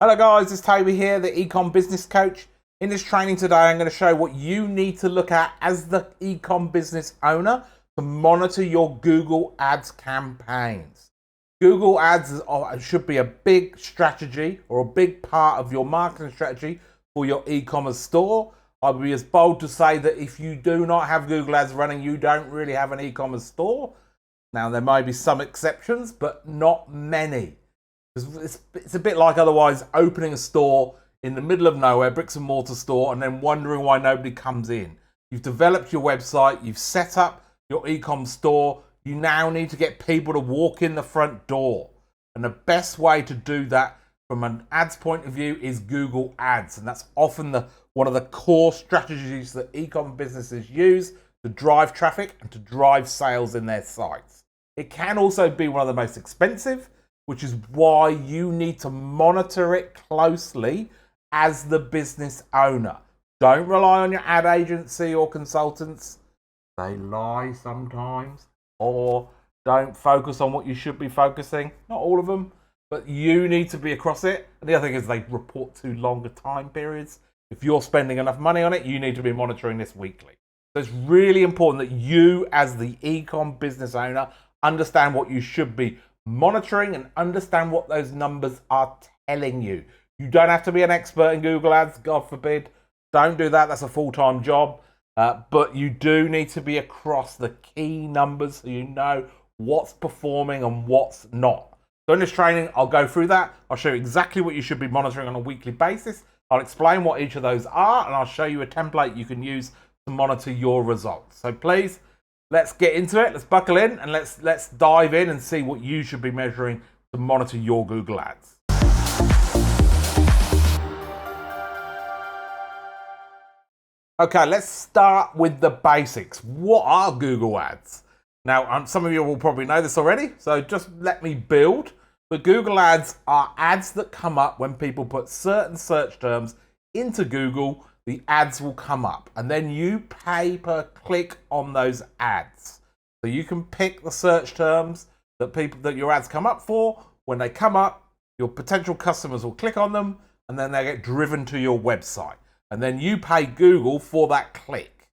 Hello guys, it's Toby here, the Ecom Business Coach. In this training today, I'm going to show what you need to look at as the Ecom business owner to monitor your Google Ads campaigns. Google Ads should be a big strategy or a big part of your marketing strategy for your e-commerce store. I'd be as bold to say that if you do not have Google Ads running, you don't really have an e-commerce store. Now, there may be some exceptions, but not many. It's a bit like otherwise opening a store in the middle of nowhere, bricks and mortar store, and then wondering why nobody comes in. You've developed your website, you've set up your e-com store, you now need to get people to walk in the front door. And the best way to do that from an ads point of view is Google Ads. And that's often one of the core strategies that e-com businesses use to drive traffic and to drive sales in their sites. It can also be one of the most expensive, which is why you need to monitor it closely as the business owner. Don't rely on your ad agency or consultants. They lie sometimes. Or don't focus on what you should be focusing. Not all of them, but you need to be across it. And the other thing is they report to longer time periods. If you're spending enough money on it, you need to be monitoring this weekly. So it's really important that you, as the e-com business owner, understand what you should be monitoring and understand what those numbers are telling you. You don't have to be an expert in Google Ads, God forbid. Don't do that. That's a full-time job. But you do need to be across the key numbers so you know what's performing and what's not. So in this training, I'll go through that. I'll show you exactly what you should be monitoring on a weekly basis. I'll explain what each of those are, and I'll show you a template you can use to monitor your results. So please, let's get into it. Let's buckle in and let's dive in and see what you should be measuring to monitor your Google Ads. Okay, let's start with the basics. What are Google Ads? Now, some of you will probably know this already, so just let me build. But Google Ads are ads that come up when people put certain search terms into Google. The ads will come up, and then you pay per click on those ads. So you can pick the search terms that your ads come up for. When they come up, your potential customers will click on them, and then they get driven to your website. And then you pay Google for that click.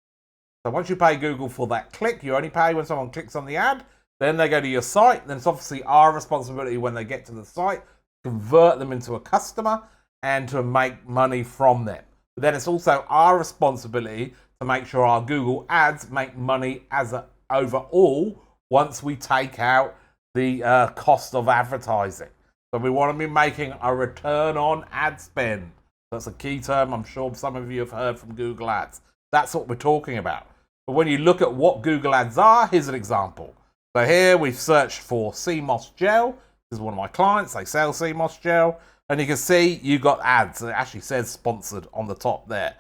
So once you pay Google for that click, you only pay when someone clicks on the ad. Then they go to your site. Then it's obviously our responsibility when they get to the site to convert them into a customer and to make money from them. But then it's also our responsibility to make sure our Google Ads make money as an overall once we take out the cost of advertising. So we want to be making a return on ad spend. That's a key term I'm sure some of you have heard from Google Ads. That's what we're talking about. But when you look at what Google Ads are, here's an example. So here we've searched for sea moss gel. This is one of my clients. They sell sea moss gel. And you can see you got ads. It actually says sponsored on the top there.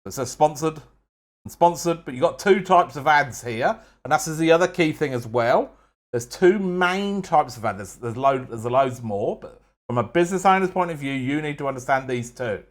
It says sponsored and sponsored, but you've got two types of ads here. And that's the other key thing as well. There's two main types of ads. There's loads more, but from a business owner's point of view, you need to understand these two.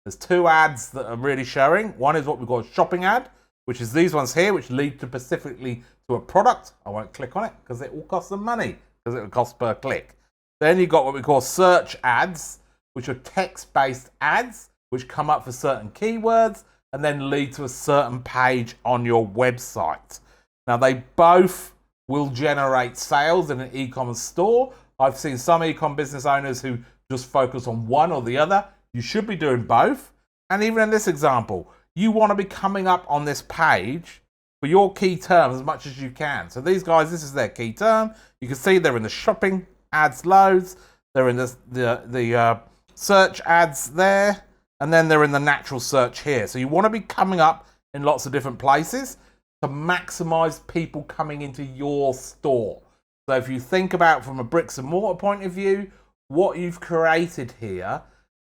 There's two ads that are really showing. One is what we call a shopping ad, which is these ones here, which lead to specifically to a product. I won't click on it because it will cost them money because it will cost per click. Then you've got what we call search ads, which are text-based ads, which come up for certain keywords and then lead to a certain page on your website. Now, they both will generate sales in an e-commerce store. I've seen some e-com business owners who just focus on one or the other. You should be doing both. And even in this example, you want to be coming up on this page for your key terms as much as you can. So these guys, this is their key term. You can see they're in the shopping ads loads. They're in the search ads there. And then they're in the natural search here. So you want to be coming up in lots of different places to maximize people coming into your store. So if you think about from a bricks and mortar point of view, what you've created here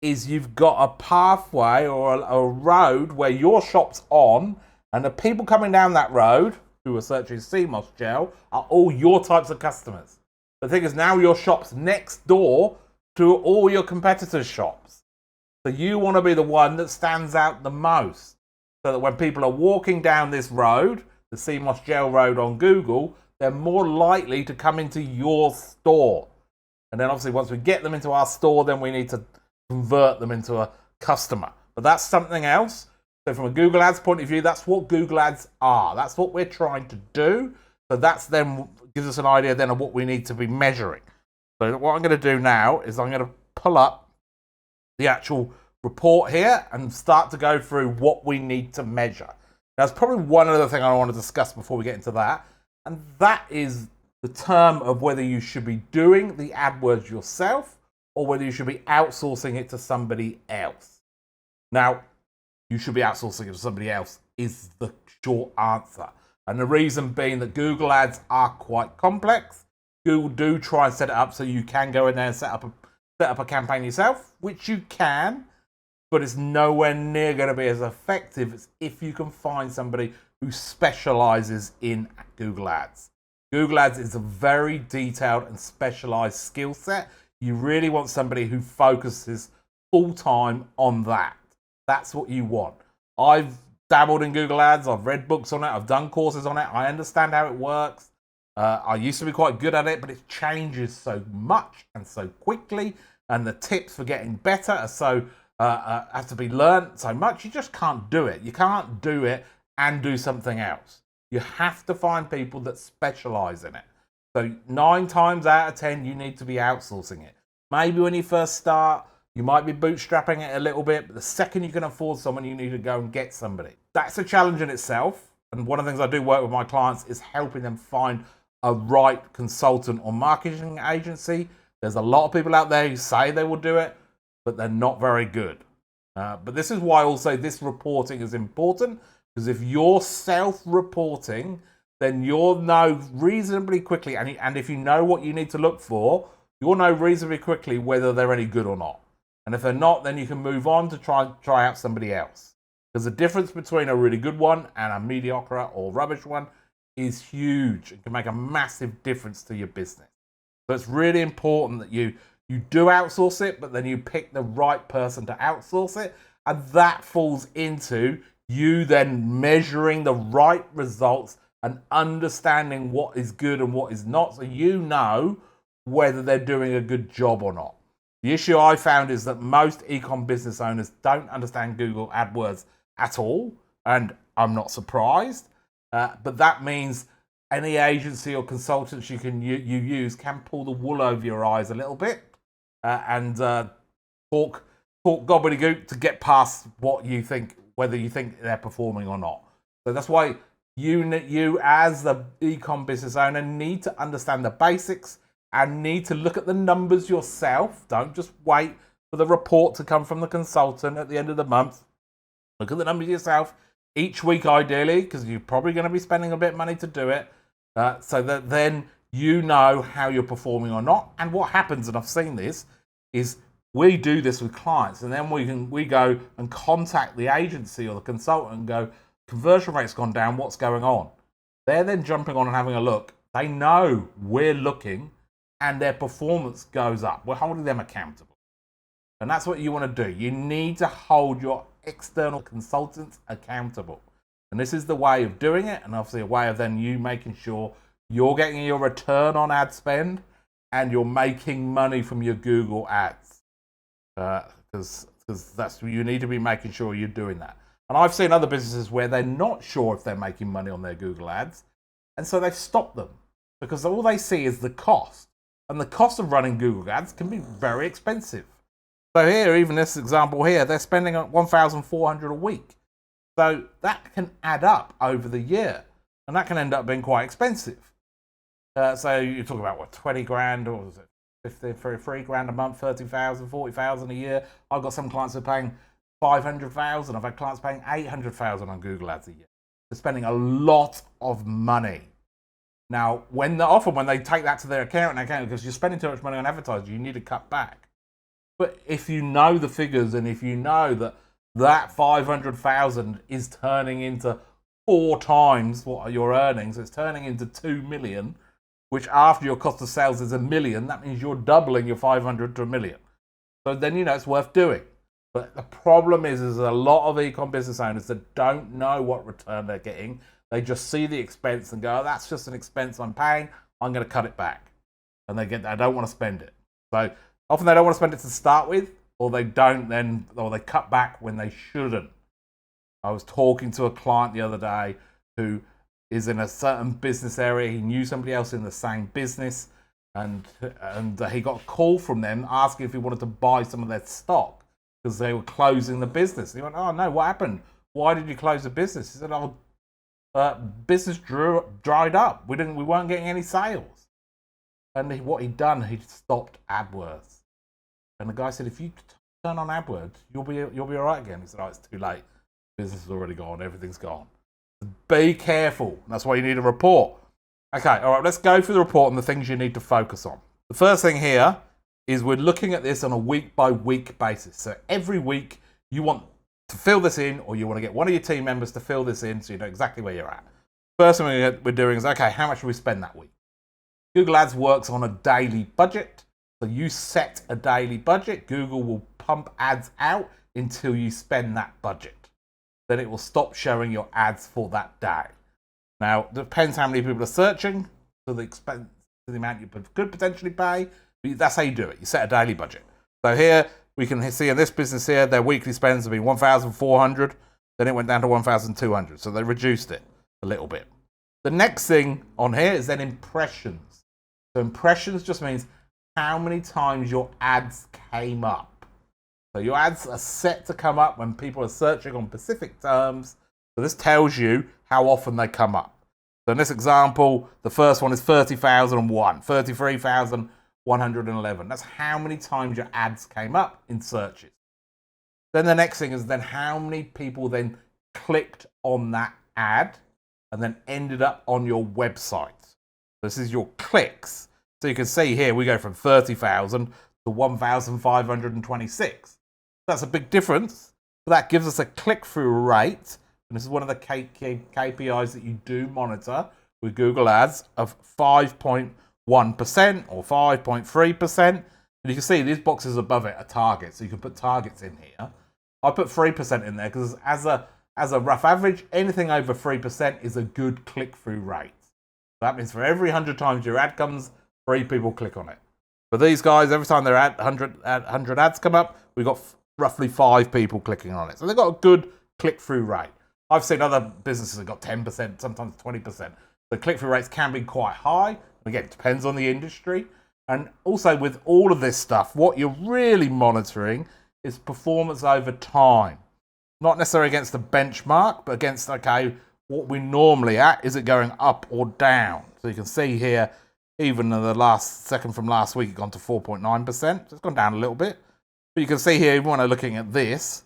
is you've got a pathway or a road where your shop's on, and the people coming down that road who are searching sea moss gel are all your types of customers. The thing is, now your shop's next door to all your competitors' shops. So you want to be the one that stands out the most, so that when people are walking down this road, the sea moss gel road on Google, they're more likely to come into your store. And then obviously once we get them into our store, then we need to convert them into a customer. But that's something else. So from a Google Ads point of view, that's what Google Ads are. That's what we're trying to do. So that's then gives us an idea then of what we need to be measuring. So what I'm going to do now is I'm going to pull up the actual report here and start to go through what we need to measure. Now, there's probably one other thing I want to discuss before we get into that, and that is the term of whether you should be doing the AdWords yourself or whether you should be outsourcing it to somebody else. Now, you should be outsourcing it to somebody else is the short answer. And the reason being that Google Ads are quite complex. Google do try and set it up so you can go in there and set up a campaign yourself, which you can, but it's nowhere near going to be as effective as if you can find somebody who specializes in Google Ads. Google Ads is a very detailed and specialized skill set. You really want somebody who focuses full time on that. That's what you want. I've dabbled in Google Ads. I've read books on it. I've done courses on it. I understand how it works. I used to be quite good at it, but it changes so much and so quickly, and the tips for getting better are so have to be learned so much. You just can't do it. You can't do it and do something else. You have to find people that specialize in it. So 9 times out of 10, you need to be outsourcing it. Maybe when you first start, you might be bootstrapping it a little bit, but the second you can afford someone, you need to go and get somebody. That's a challenge in itself. And one of the things I do work with my clients is helping them find a right consultant or marketing agency. There's a lot of people out there who say they will do it, but they're not very good. But this is why also this reporting is important, because if you're self-reporting, then you'll know reasonably quickly, and if you know what you need to look for, you'll know reasonably quickly whether they're any good or not. And if they're not, then you can move on to try out somebody else. Because the difference between a really good one and a mediocre or rubbish one is huge. It can make a massive difference to your business. So it's really important that you do outsource it, but then you pick the right person to outsource it. And that falls into you then measuring the right results and understanding what is good and what is not, so you know whether they're doing a good job or not. The issue I found is that most e-com business owners don't understand Google AdWords at all, and I'm not surprised. But that means any agency or consultants you use can pull the wool over your eyes a little bit and talk gobbledygook to get past what you think, whether you think they're performing or not. So that's why you as the e-com business owner need to understand the basics and need to look at the numbers yourself. Don't just wait for the report to come from the consultant at the end of the month. Look at the numbers yourself each week, ideally, because you're probably going to be spending a bit of money to do it, so that then you know how you're performing or not. And what happens, and I've seen this, is we do this with clients, and then we go and contact the agency or the consultant and go, conversion rate's gone down, what's going on? They're then jumping on and having a look. They know we're looking, and their performance goes up. We're holding them accountable. And that's what you want to do. You need to hold your external consultants accountable. And this is the way of doing it, and obviously a way of then you making sure you're getting your return on ad spend and you're making money from your Google ads. Because that's you need to be making sure you're doing that. And I've seen other businesses where they're not sure if they're making money on their Google ads, and so they've stopped them because all they see is the cost. And the cost of running Google ads can be very expensive. So here, even this example here, they're spending $1,400 a week. So that can add up over the year, and that can end up being quite expensive. So you're talking about what, 20 grand, or was it 53 grand a month, 30,000, 40,000 a year. I've got some clients who are paying 500,000. I've had clients paying 800,000 on Google ads a year. They're spending a lot of money. Now, often when they take that to their account, because you're spending too much money on advertising, you need to cut back. But if you know the figures, and if you know that 500,000 is turning into 4 times what your earnings, it's turning into 2 million, which after your cost of sales is $1 million, that means you're doubling your 500 to $1 million. So then it's worth doing. But the problem is there's a lot of e-com business owners that don't know what return they're getting. They just see the expense and go, oh, that's just an expense I'm paying, I'm going to cut it back. And they don't want to spend it. So often they don't want to spend it to start with, or they don't then, or they cut back when they shouldn't. I was talking to a client the other day who is in a certain business area. He knew somebody else in the same business, and he got a call from them asking if he wanted to buy some of their stock because they were closing the business. And he went, "Oh no, what happened? Why did you close the business?" He said, "Oh, business dried up. We weren't getting any sales." And what he'd done, he'd stopped AdWords. And the guy said, "If you turn on AdWords, you'll be all right again." He said, "Oh, it's too late. Business is already gone. Everything's gone." Be careful. That's why you need a report. Okay, all right, let's go through the report and the things you need to focus on. The first thing here is we're looking at this on a week-by-week basis. So every week you want to fill this in, or you want to get one of your team members to fill this in so you know exactly where you're at. First thing we're doing is, okay, how much do we spend that week? Google Ads works on a daily budget. So you set a daily budget. Google will pump ads out until you spend that budget. Then it will stop showing your ads for that day. Now, it depends how many people are searching, so the amount you could potentially pay. But that's how you do it. You set a daily budget. So here, we can see in this business here, their weekly spends have been 1,400. Then it went down to 1,200. So they reduced it a little bit. The next thing on here is then impressions. So impressions just means how many times your ads came up. So your ads are set to come up when people are searching on specific terms. So this tells you how often they come up. So in this example, the first one is 30,001, 33,111. That's how many times your ads came up in searches. Then the next thing is then how many people then clicked on that ad and then ended up on your website. This is your clicks. So you can see here, we go from 30,000 to 1,526. That's a big difference. But that gives us a click-through rate. And this is one of the KPIs that you do monitor with Google Ads of 5.1% or 5.3%. And you can see these boxes above it are targets. So you can put targets in here. I put 3% in there because as a rough average, anything over 3% is a good click-through rate. That means for every 100 times your ad comes, 3 people click on it. For these guys, every time their 100 ads come up, we've got roughly 5 people clicking on it. So they've got a good click-through rate. I've seen other businesses that got 10%, sometimes 20%. The click-through rates can be quite high. Again, it depends on the industry. And also with all of this stuff, what you're really monitoring is performance over time. Not necessarily against the benchmark, but against, okay, what we're normally at. Is it going up or down? So you can see here, even in the second from last week, it's gone to 4.9%. So it's gone down a little bit. But you can see here, even when I'm looking at this,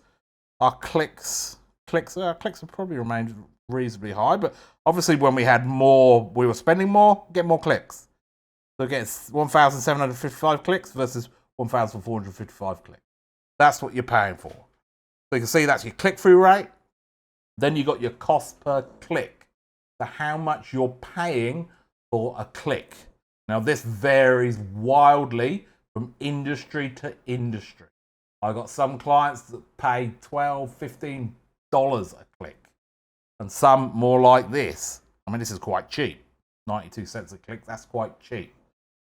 our clicks have probably remained reasonably high. But obviously, when we had more, we were spending more, get more clicks. So it gets 1,755 clicks versus 1,455 clicks. That's what you're paying for. So you can see that's your click-through rate. Then you got your cost per click. So how much you're paying for a click. Now this varies wildly from industry to industry. I got some clients that pay $12, $15 a click, and some more like this. I mean, this is quite cheap, 92 cents a click. That's quite cheap.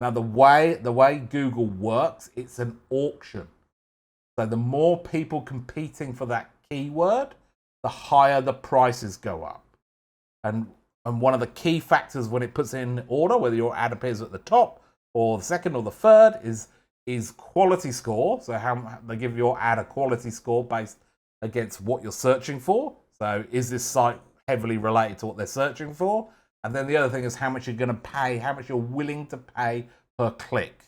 Now the way Google works, it's an auction. So the more people competing for that keyword, the higher the prices go up. And one of the key factors when it puts in order, whether your ad appears at the top or the second or the third, is quality score. So how they give your ad a quality score based against what you're searching for. So is this site heavily related to what they're searching for? And then the other thing is how much you're going to pay, how much you're willing to pay per click.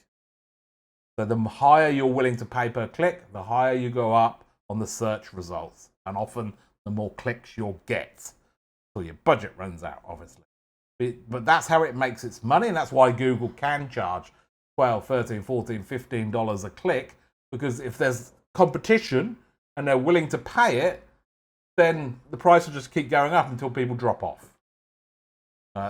So the higher you're willing to pay per click, the higher you go up on the search results. And often the more clicks you'll get. So your budget runs out, obviously. But that's how it makes its money, and that's why Google can charge $12, $13, $14, $15 a click, because if there's competition and they're willing to pay it, then the price will just keep going up until people drop off.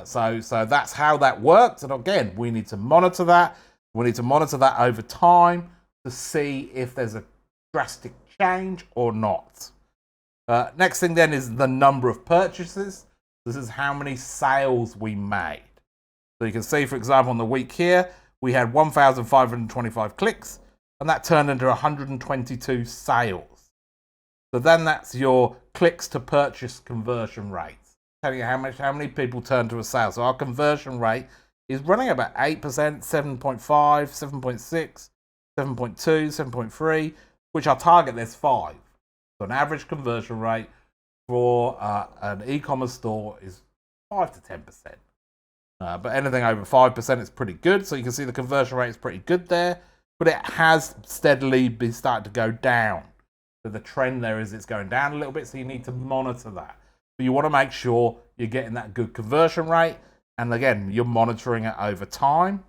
So that's how that works. And again, we need to monitor that. We need to monitor that over time to see if there's a drastic change or not. Next thing then is the number of purchases. This is how many sales we made. So you can see, for example, on the week here, we had 1,525 clicks. and that turned into 122 sales. So then that's your clicks to purchase conversion rate. Telling you how many people turn to a sale. So our conversion rate is running about 8%, 7.5, 7.6, 7.2, 7.3, which our target there's 5. So an average conversion rate for an e-commerce store is 5 to 10%. But anything over 5% is pretty good. So you can see the conversion rate is pretty good there, but it has steadily been starting to go down. So the trend there is it's going down a little bit. So you need to monitor that. But you want to make sure you're getting that good conversion rate. And again, you're monitoring it over time.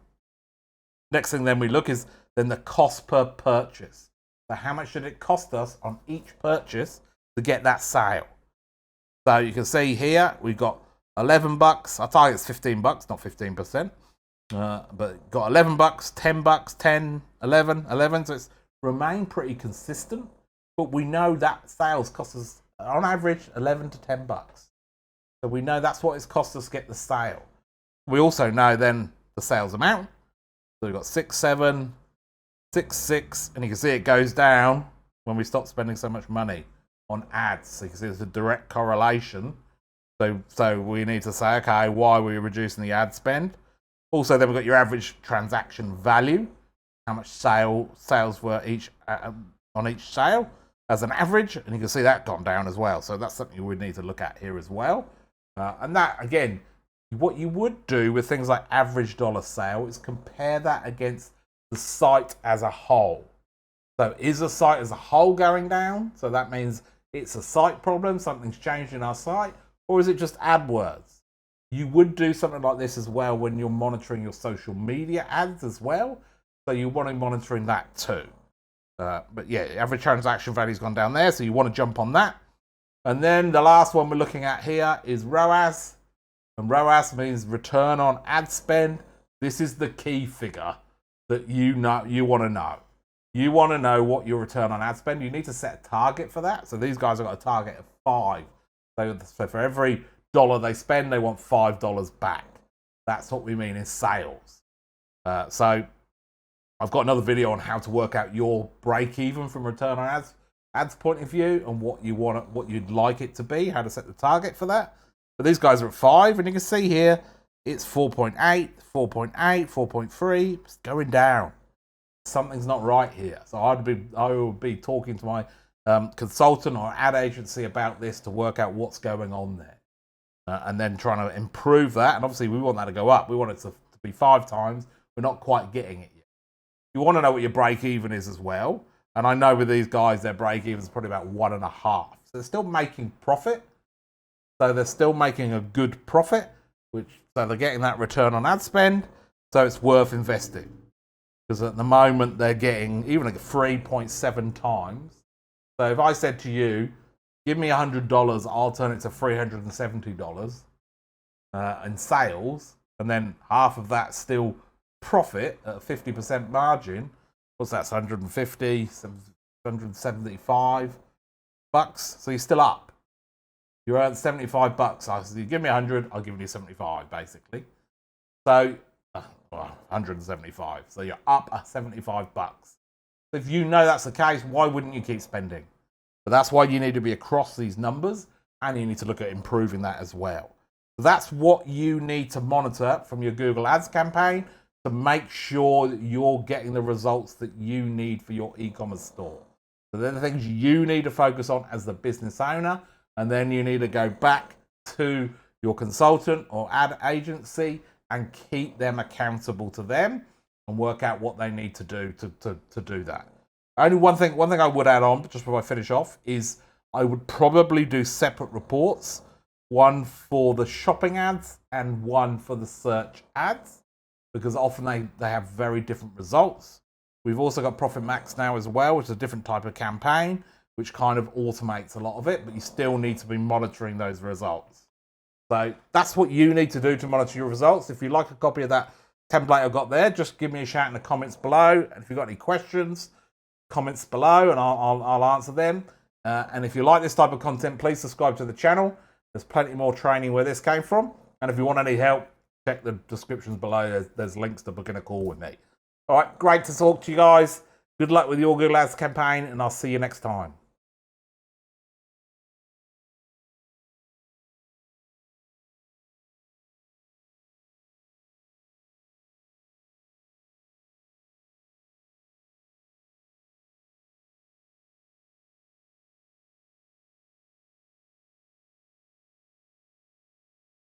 Next thing then we look is then the cost per purchase. So how much should it cost us on each purchase to get that sale? So you can see here, we've got 11 bucks. Our target is 15 bucks, not 15%. But got 11 bucks, 10 bucks, 10, 11, 11. So it's remained pretty consistent. But we know that sales cost us on average 11 to 10 bucks. So we know that's what it's cost us to get the sale. We also know then the sales amount. So we've got 6, 7, 6, 6, and you can see it goes down when we stop spending so much money on ads. So you can see there's a direct correlation. So we need to say, okay, why are we reducing the ad spend? Also, then we've got your average transaction value, how much sales were on each sale as an average, and you can see that gone down as well. So that's something we need to look at here as well. And that, again, what you would do with things like average dollar sale is compare that against the site as a whole. So is the site as a whole going down? So that means it's a site problem, something's changed in our site, or is it just AdWords? You would do something like this as well when you're monitoring your social media ads as well. So you want to be monitoring that too. But yeah, average transaction value's gone down there, so you want to jump on that. And then the last one we're looking at here is ROAS. And ROAS means return on ad spend. This is the key figure that you want to know. You want to know what your return on ad spend. You need to set a target for that. So these guys have got a target of 5. So for every dollar they spend, they want $5 back. That's what we mean in sales. So I've got another video on how to work out your break even from return on ads point of view, and what you'd like it to be, how to set the target for that. But these guys are at 5, and you can see here it's 4.8, 4.8, 4.3. It's going down. Something's not right here. So I would be talking to my consultant or ad agency about this to work out what's going on there, and then trying to improve that. And obviously we want that to go up. We want it to be 5 times. We're not quite getting it yet. You want to know what your break even is as well. And I know with these guys, their break even is probably about 1.5. So they're still making profit. So they're still making a good profit, so they're getting that return on ad spend. So it's worth investing. Because at the moment they're getting even like 3.7 times. So if I said to you, give me $100, I'll turn it to $370 in sales, and then half of that still profit at a 50% margin. What's that? 150, 175 bucks. So you're still up. You earn 75 bucks. So you give me 100, I'll give you 75, basically. So 175. So you're up at 75 bucks. If you know that's the case, why wouldn't you keep spending? But that's why you need to be across these numbers, and you need to look at improving that as well. So that's what you need to monitor from your Google Ads campaign to make sure that you're getting the results that you need for your e-commerce store. So they're the things you need to focus on as the business owner, and then you need to go back to your consultant or ad agency and keep them accountable to them and work out what they need to do to do that. Only one thing I would add on, just before I finish off, is I would probably do separate reports, one for the shopping ads and one for the search ads, because often they have very different results. We've also got Profit Max now as well, which is a different type of campaign, which kind of automates a lot of it, but you still need to be monitoring those results. So that's what you need to do to monitor your results. If you'd like a copy of that template I've got there, just give me a shout in the comments below. And if you've got any questions, comments below, and I'll answer them. And if you like this type of content, please subscribe to the channel. There's plenty more training where this came from. And if you want any help, check the descriptions below. There's links to booking a call with me. All right, great to talk to you guys. Good luck with your Google Ads campaign, and I'll see you next time.